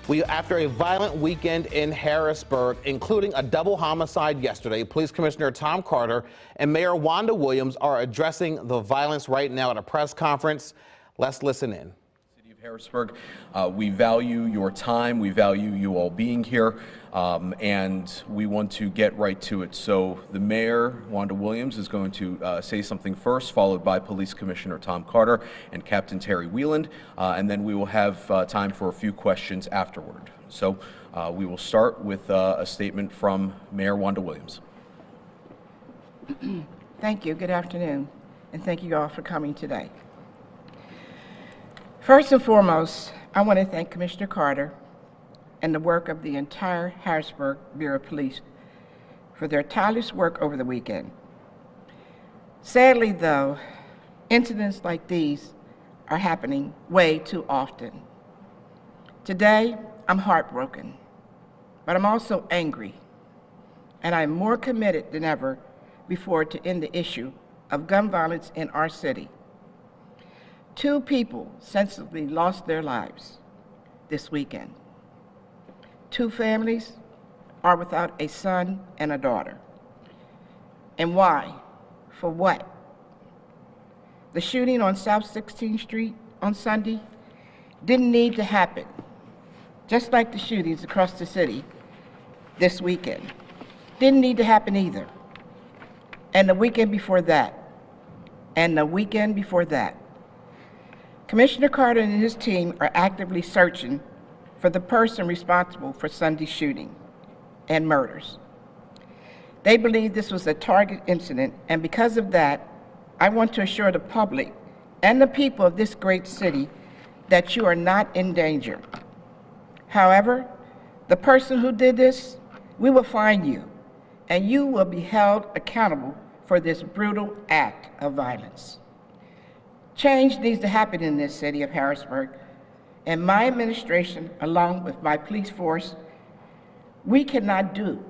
After a violent weekend in Harrisburg, including a double homicide yesterday, Police Commissioner Tom Carter and Mayor Wanda Williams are addressing the violence right now at a press conference. Let's listen in. City of Harrisburg, we value your time. We value you all being here, and we want to get right to it. So the Mayor, Wanda Williams, is going to say something first, followed by Police Commissioner Tom Carter and Captain Terry Wieland, and then we will have time for a few questions afterward. So we will start with a statement from Mayor Wanda Williams. Thank you. Good afternoon, and thank you all for coming today. First and foremost, I want to thank Commissioner Carter and the work of the entire Harrisburg Bureau of Police for their tireless work over the weekend. Sadly, though, incidents like these are happening way too often. Today, I'm heartbroken, but I'm also angry, and I'm more committed than ever before to end the issue of gun violence in our city. 2 people senselessly lost their lives this weekend. 2 families are without a son and a daughter. And why? For what? The shooting on South 16th Street on Sunday didn't need to happen, just like the shootings across the city this weekend. Didn't need to happen either. And the weekend before that. And the weekend before that. Commissioner Carter and his team are actively searching for the person responsible for Sunday's shooting and murders. They believe this was a target incident, and because of that, I want to assure the public and the people of this great city that you are not in danger. However, the person who did this, we will find you, and you will be held accountable for this brutal act of violence. Change needs to happen in this city of Harrisburg, and my administration, along with my police force, we cannot do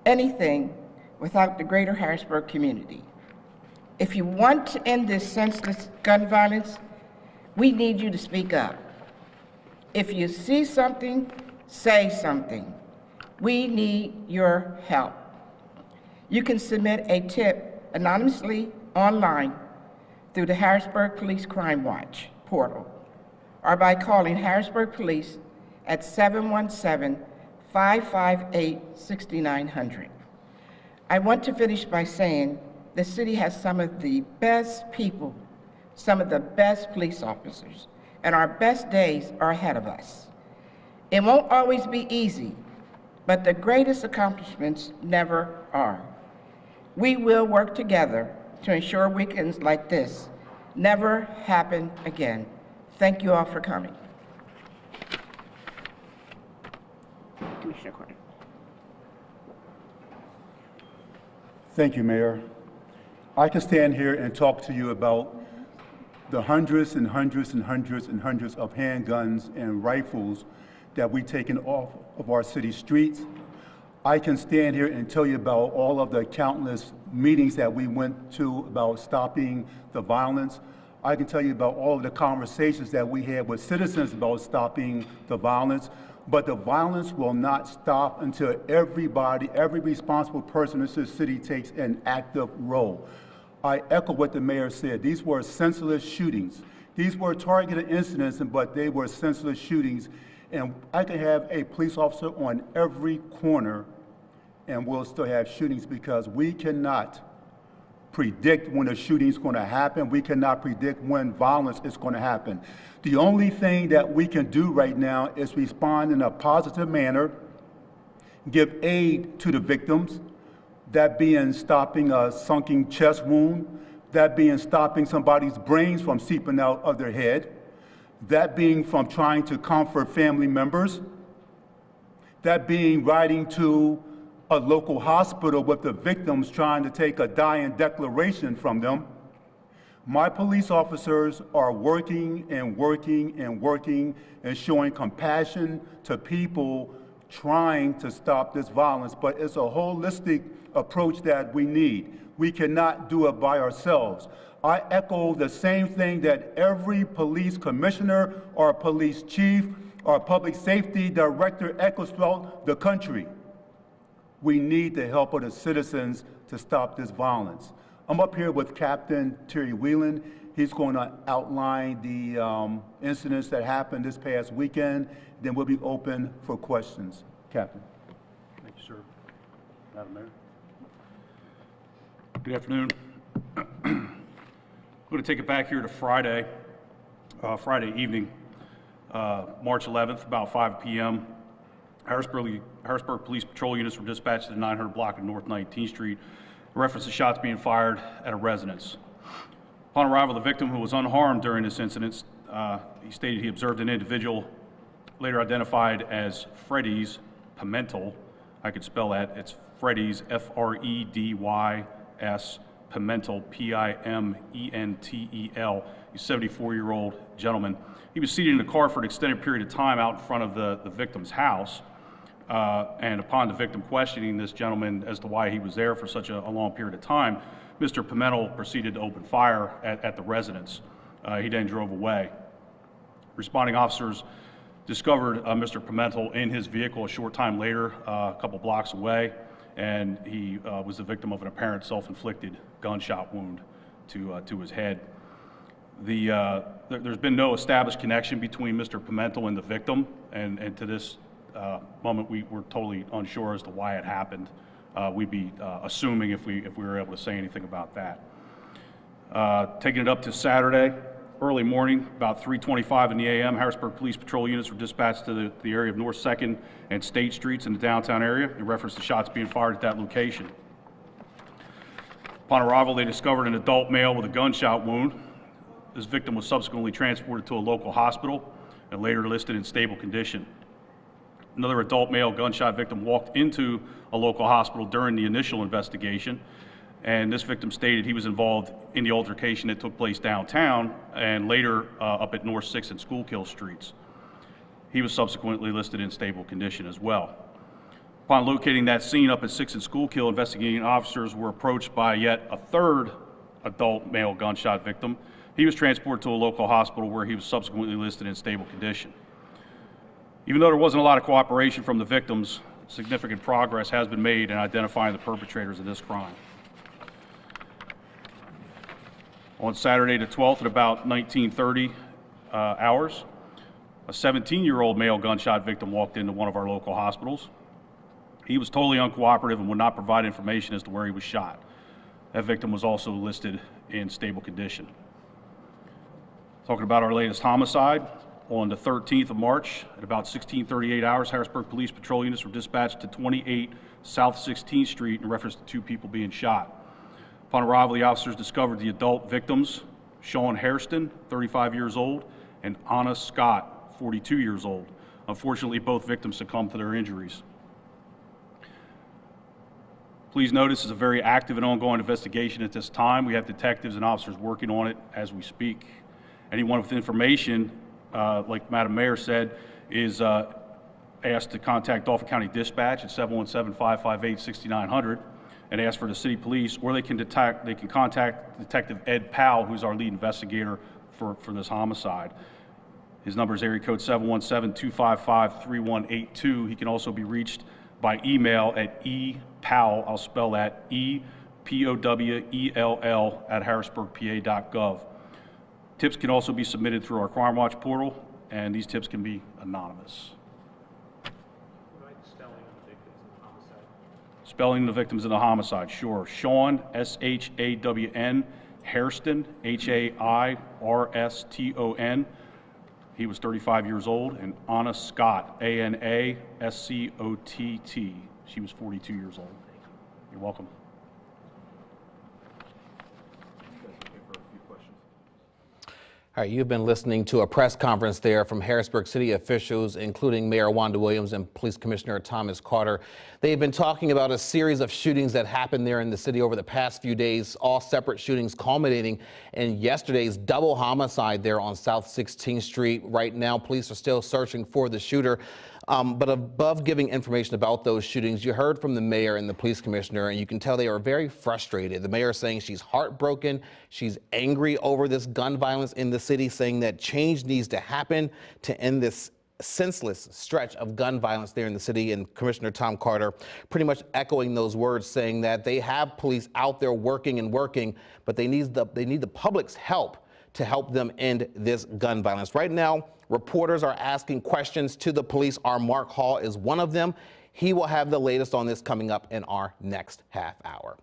anything without the greater Harrisburg community. If you want to end this senseless gun violence, we need you to speak up. If you see something, say something. We need your help. You can submit a tip anonymously online through the Harrisburg Police Crime Watch portal, or by calling Harrisburg Police at 717-558-6900. I want to finish by saying the city has some of the best people, some of the best police officers, and our best days are ahead of us. It won't always be easy, but the greatest accomplishments never are. We will work together to ensure weekends like this never happen again. Thank you all for coming. Thank you, Mayor. I can stand here and talk to you about the hundreds and hundreds and hundreds and hundreds of handguns and rifles that we've taken off of our city streets. I can stand here and tell you about all of the countless meetings that we went to about stopping the violence. I can tell you about all of the conversations that we had with citizens about stopping the violence. But the violence will not stop until everybody, every responsible person in this city takes an active role. I echo what the mayor said. These were senseless shootings. These were targeted incidents, but they were senseless shootings. And I can have a police officer on every corner and we'll still have shootings because we cannot predict when a shooting is going to happen. We cannot predict when violence is going to happen. The only thing that we can do right now is respond in a positive manner, give aid to the victims, that being stopping a sunken chest wound, that being stopping somebody's brains from seeping out of their head, that being from trying to comfort family members, that being riding to a local hospital with the victims trying to take a dying declaration from them. My police officers are working and working and working and showing compassion to people trying to stop this violence, but it's a holistic approach that we need. We cannot do it by ourselves. I echo the same thing that every police commissioner or police chief Our public safety director echoes throughout the country. We need the help of the citizens to stop this violence. I'm up here with Captain Terry Whelan. He's going to outline the incidents that happened this past weekend. Then we'll be open for questions. Captain. Thank you, sir. Madam Mayor. Good afternoon. I'm going to take it back here to Friday evening, March 11th, about 5 p.m. Harrisburg Police Patrol units were dispatched to the 900 block of North 19th Street in reference to shots being fired at a residence. Upon arrival, the victim, who was unharmed during this incident, he stated he observed an individual later identified as Freddy's Pimentel. I could spell that. It's Freddy's, F-R-E-D-Y-S, Pimentel, P-I-M-E-N-T-E-L. He's a 74-year-old gentleman. He was seated in a car for an extended period of time out in front of the victim's house. And upon the victim questioning this gentleman as to why he was there for such a long period of time, Mr. Pimentel proceeded to open fire at the residence. He then drove away. Responding officers discovered Mr. Pimentel in his vehicle a short time later, a couple blocks away, and he was the victim of an apparent self-inflicted gunshot wound to his head. There's been no established connection between Mr. Pimentel and the victim, and to this moment we're totally unsure as to why it happened. We'd be assuming if we were able to say anything about that. Taking it up to Saturday, early morning, about 3:25 in the a.m., Harrisburg Police Patrol units were dispatched to the area of North 2nd and State Streets in the downtown area in reference to shots being fired at that location. Upon arrival, they discovered an adult male with a gunshot wound. This victim was subsequently transported to a local hospital and later listed in stable condition. Another adult male gunshot victim walked into a local hospital during the initial investigation, and this victim stated he was involved in the altercation that took place downtown and later up at North 6th and Schuylkill Streets. He was subsequently listed in stable condition as well. Upon locating that scene up at 6th and Schuylkill, investigating officers were approached by yet a third adult male gunshot victim. He was transported to a local hospital where he was subsequently listed in stable condition. Even though there wasn't a lot of cooperation from the victims, significant progress has been made in identifying the perpetrators of this crime. On Saturday the 12th at about 19:30 hours, a 17-year-old male gunshot victim walked into one of our local hospitals. He was totally uncooperative and would not provide information as to where he was shot. That victim was also listed in stable condition. Talking about our latest homicide, on the 13th of March at about 16:38 hours, Harrisburg Police Patrol units were dispatched to 28 South 16th Street in reference to 2 people being shot. Upon arrival, the officers discovered the adult victims, Sean Hairston, 35 years old, and Anna Scott, 42 years old. Unfortunately, both victims succumbed to their injuries. Please note this is a very active and ongoing investigation at this time. We have detectives and officers working on it as we speak. Anyone with information, like Madam Mayor said, is asked to contact Dauphin County Dispatch at 717-558-6900 and ask for the city police, or they can contact Detective Ed Powell, who's our lead investigator for this homicide. His number is area code 717-255-3182. He can also be reached by email at epowell, I'll spell that, E-P-O-W-E-L-L at harrisburgpa.gov. Tips can also be submitted through our Crime Watch portal, and these tips can be anonymous. Spelling the victims in the homicide, sure. Sean, S-H-A-W-N, Hairston, H-A-I-R-S-T-O-N. He was 35 years old, and Anna Scott, A-N-A-S-C-O-T-T. She was 42 years old. You're welcome. All right, you've been listening to a press conference there from Harrisburg City officials, including Mayor Wanda Williams and Police Commissioner Thomas Carter. They've been talking about a series of shootings that happened there in the city over the past few days, all separate shootings culminating in yesterday's double homicide there on South 16th Street. Right now, police are still searching for the shooter. But above giving information about those shootings, you heard from the mayor and the police commissioner, and you can tell they are very frustrated. The mayor is saying she's heartbroken. She's angry over this gun violence in the city, saying that change needs to happen to end this senseless stretch of gun violence there in the city, and Commissioner Tom Carter pretty much echoing those words, saying that they have police out there working, but they need the public's help to help them end this gun violence. Right now, reporters are asking questions to the police. Our Mark Hall is one of them. He will have the latest on this coming up in our next half hour.